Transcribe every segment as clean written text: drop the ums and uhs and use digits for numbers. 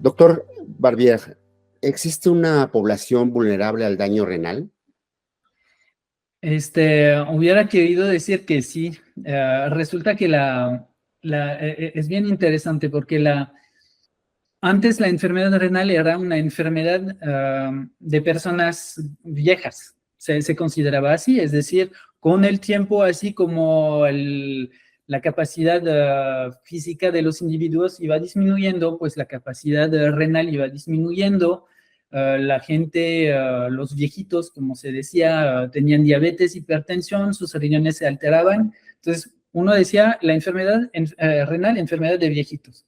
Doctor Barbier, ¿existe una población vulnerable al daño renal? Hubiera querido decir que sí. Resulta que es bien interesante porque antes la enfermedad renal era una enfermedad de personas viejas. Se consideraba así, es decir, con el tiempo, así como la capacidad física de los individuos iba disminuyendo, pues la capacidad renal iba disminuyendo. La gente, los viejitos, como se decía, tenían diabetes, hipertensión, sus riñones se alteraban. Entonces, uno decía, la enfermedad renal, enfermedad de viejitos.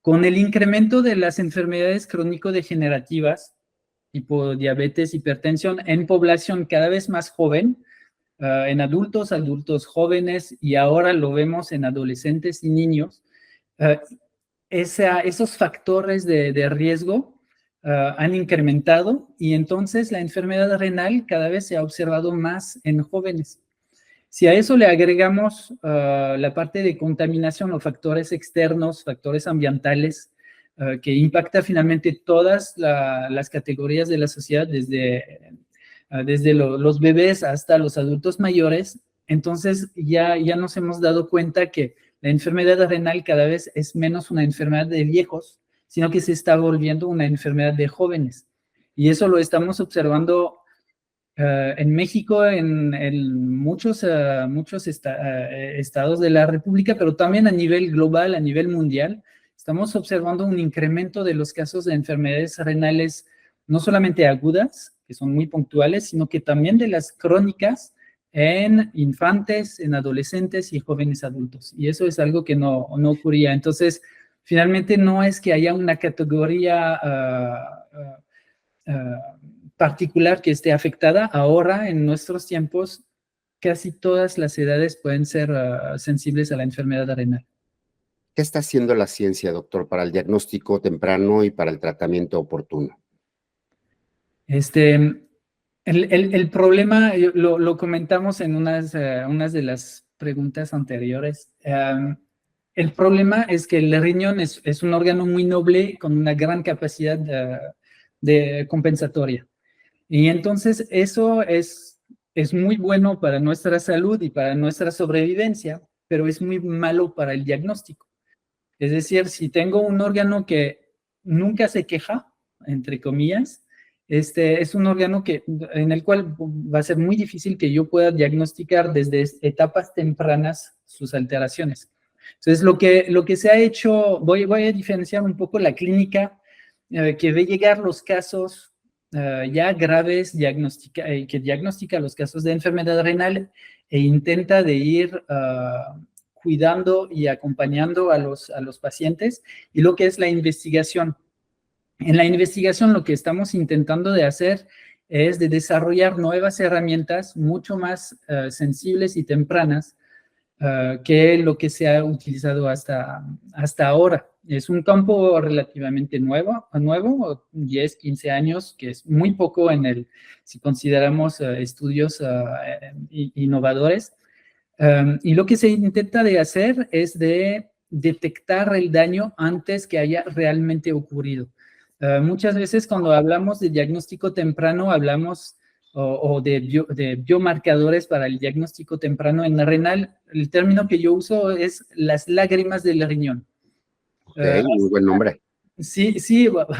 Con el incremento de las enfermedades crónico-degenerativas, tipo diabetes, hipertensión, en población cada vez más joven, en adultos jóvenes, y ahora lo vemos en adolescentes y niños, esos factores de riesgo han incrementado, y entonces la enfermedad renal cada vez se ha observado más en jóvenes. Si a eso le agregamos la parte de contaminación o factores externos, factores ambientales, que impacta finalmente todas las categorías de la sociedad, desde los bebés hasta los adultos mayores, entonces ya nos hemos dado cuenta que la enfermedad renal cada vez es menos una enfermedad de viejos, sino que se está volviendo una enfermedad de jóvenes. Y eso lo estamos observando en México, en muchos estados de la República, pero también a nivel global, a nivel mundial, estamos observando un incremento de los casos de enfermedades renales, no solamente agudas, que son muy puntuales, sino que también de las crónicas en infantes, en adolescentes y jóvenes adultos. Y eso es algo que no ocurría. Entonces, finalmente no es que haya una categoría particular que esté afectada. Ahora, en nuestros tiempos, casi todas las edades pueden ser sensibles a la enfermedad renal. ¿Qué está haciendo la ciencia, doctor, para el diagnóstico temprano y para el tratamiento oportuno? El problema, lo comentamos en unas de las preguntas anteriores. El problema es que el riñón es un órgano muy noble con una gran capacidad de compensatoria. Y entonces eso es muy bueno para nuestra salud y para nuestra sobrevivencia, pero es muy malo para el diagnóstico. Es decir, si tengo un órgano que nunca se queja, entre comillas, es un órgano en el cual va a ser muy difícil que yo pueda diagnosticar desde etapas tempranas sus alteraciones. Entonces, lo que se ha hecho, voy a diferenciar un poco la clínica que ve llegar los casos ya graves, que diagnostica los casos de enfermedad renal e intenta de ir cuidando y acompañando a los pacientes, y lo que es la investigación. En la investigación lo que estamos intentando de hacer es de desarrollar nuevas herramientas mucho más sensibles y tempranas que lo que se ha utilizado hasta ahora. Es un campo relativamente nuevo, 10, 15 años, que es muy poco si consideramos estudios innovadores. Y lo que se intenta de hacer es de detectar el daño antes que haya realmente ocurrido. Muchas veces cuando hablamos de diagnóstico temprano, hablamos de biomarcadores para el diagnóstico temprano en la renal. El término que yo uso es las lágrimas del riñón. Muy buen nombre. Sí,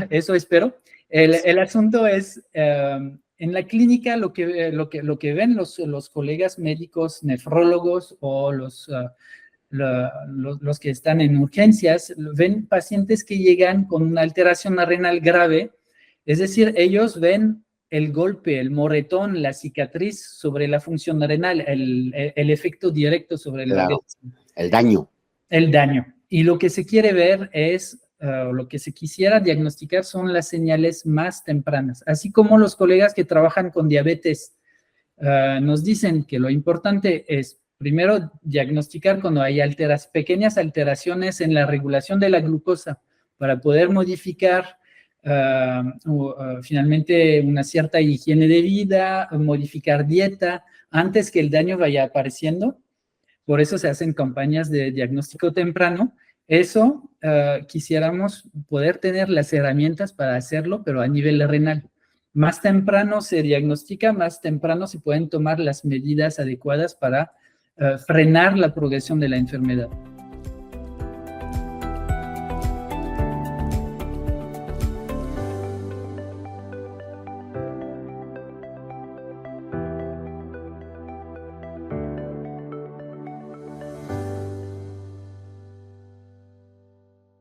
eso espero. El asunto es, en la clínica lo que ven los colegas médicos, nefrólogos o los que están en urgencias, ven pacientes que llegan con una alteración renal grave, es decir, ellos ven el golpe, el moretón, la cicatriz sobre la función renal, el efecto directo sobre el organismo. El daño. El daño. Y lo que se quiere ver es, lo que se quisiera diagnosticar son las señales más tempranas, así como los colegas que trabajan con diabetes nos dicen que lo importante es primero diagnosticar cuando hay pequeñas alteraciones en la regulación de la glucosa para poder modificar finalmente una cierta higiene de vida, modificar dieta antes que el daño vaya apareciendo. Por eso se hacen campañas de diagnóstico temprano Eso quisiéramos poder tener las herramientas para hacerlo, pero a nivel renal. Más temprano se diagnostica, más temprano se pueden tomar las medidas adecuadas para frenar la progresión de la enfermedad.